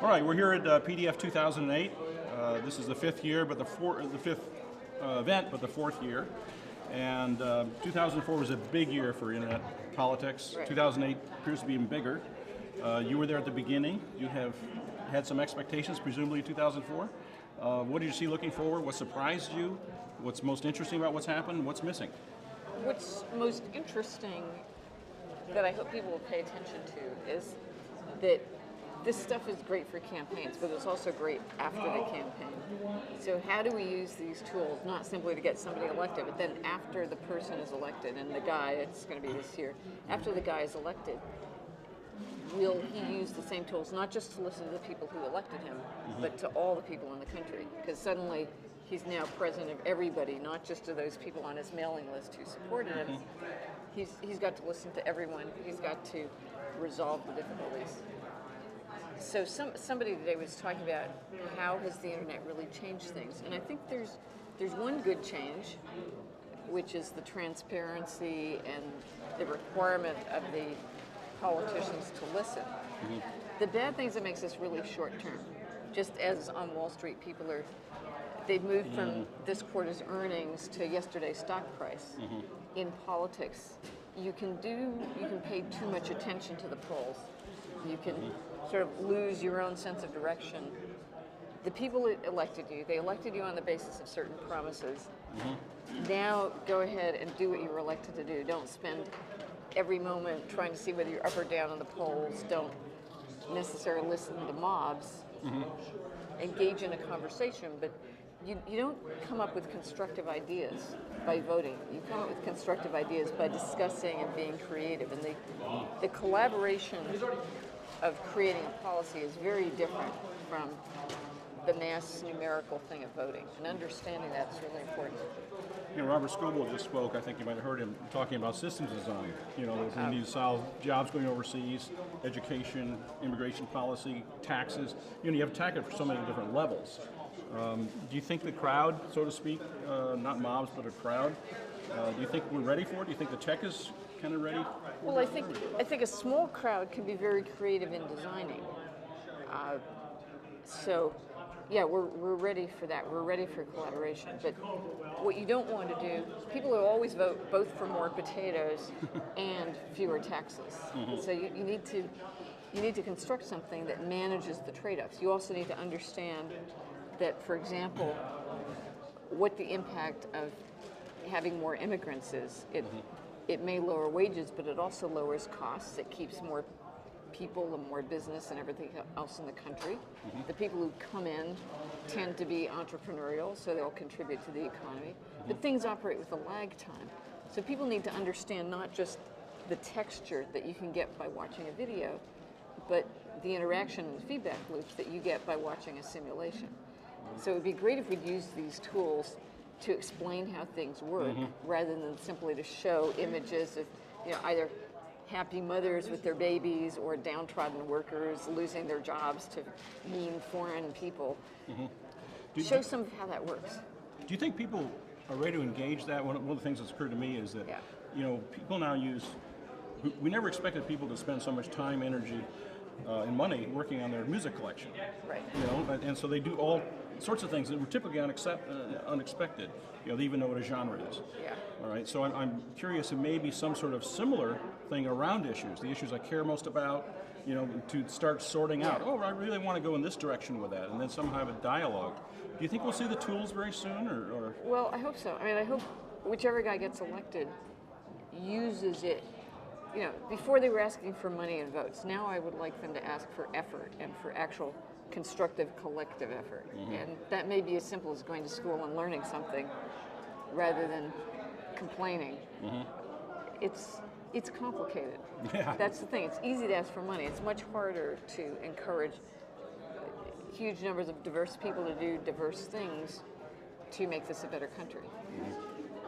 All right, we're here at PDF 2008. This is the fifth year, but the fifth event, but the fourth year. And 2004 was a big year for internet politics. Right. 2008 appears to be even bigger. You were there at the beginning. You have had some expectations, presumably in 2004. What did you see looking forward? What surprised you? What's most interesting about what's happened? What's missing? What's most interesting that I hope people will pay attention to is that this stuff is great for campaigns, but it's also great after the campaign. So how do we use these tools, not simply to get somebody elected, but then after the person is elected, and the guy, it's going to be this year, after the guy is elected, will he use the same tools, not just to listen to the people who elected him, but to all the people in the country? Because suddenly he's now president of everybody, not just to those people on his mailing list who supported him. He's got to listen to everyone. He's got to resolve the difficulties. So somebody today was talking about how has the internet really changed things, and I think there's one good change, which is the transparency and the requirement of the politicians to listen. The bad things that makes this really short term, just as on Wall Street they've moved from this quarter's earnings to yesterday's stock price. In politics, you can pay too much attention to the polls. You can sort of lose your own sense of direction. The people that elected you, they elected you on the basis of certain promises. Now go ahead and do what you were elected to do. Don't spend every moment trying to see whether you're up or down on the polls. Don't necessarily listen to mobs. Engage in a conversation, but you don't come up with constructive ideas by voting. You come up with constructive ideas by discussing and being creative. And the collaboration of creating a policy is very different from the mass numerical thing of voting. And understanding that's really important. You know, Robert Scoble just spoke, I think you might have heard him talking about systems design. You know, we need to solve jobs going overseas, education, immigration policy, taxes. You know, you have to tackle it for so many different levels. Do you think the crowd, so to speak, not mobs, but a crowd, do you think we're ready for it? Do you think the tech is kind of ready? Well, I think a small crowd can be very creative in designing. So, yeah, we're ready for that. We're ready for collaboration. But what you don't want to do, people will always vote both for more potatoes and fewer taxes. So you need to construct something that manages the trade-offs. You also need to understand that, for example, what the impact of having more immigrants is. It may lower wages, but it also lowers costs. It keeps more people and more business and everything else in the country. The people who come in tend to be entrepreneurial, so they'll contribute to the economy. But things operate with a lag time. So people need to understand not just the texture that you can get by watching a video, but the interaction and feedback loops that you get by watching a simulation. So it would be great if we'd use these tools to explain how things work, rather than simply to show images of, either happy mothers with their babies or downtrodden workers losing their jobs to mean foreign people. Show some of how that works. Do you think people are ready to engage that? One of the things that's occurred to me is that, people now we never expected people to spend so much time, energy, and money working on their music collection. Right. And so they do all sorts of things that were typically unexpected. They even know what a genre is. Yeah. All right. So I'm curious if maybe some sort of similar thing around issues, the issues I care most about, to start sorting out. Oh, I really want to go in this direction with that, and then somehow have a dialogue. Do you think we'll see the tools very soon, or? Well, I hope so. I mean, I hope whichever guy gets elected uses it. Before they were asking for money and votes. Now I would like them to ask for effort and for actual constructive collective effort. And that may be as simple as going to school and learning something rather than complaining. It's complicated. Yeah. That's the thing. It's easy to ask for money. It's much harder to encourage huge numbers of diverse people to do diverse things to make this a better country.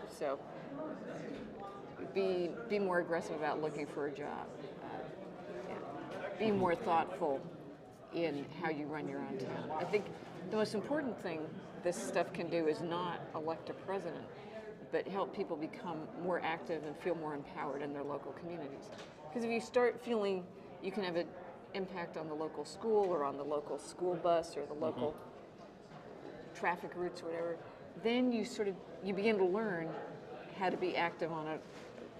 So be more aggressive about looking for a job. Be more thoughtful in how you run your own town. I think the most important thing this stuff can do is not elect a president, but help people become more active and feel more empowered in their local communities. Because if you start feeling you can have impact on the local school or on the local school bus or the local traffic routes or whatever, then you begin to learn how to be active on a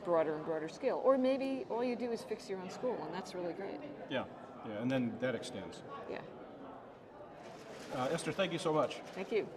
broader and broader scale. Or maybe all you do is fix your own school, and that's really great. Yeah, and then that extends. Yeah. Esther, thank you so much. Thank you.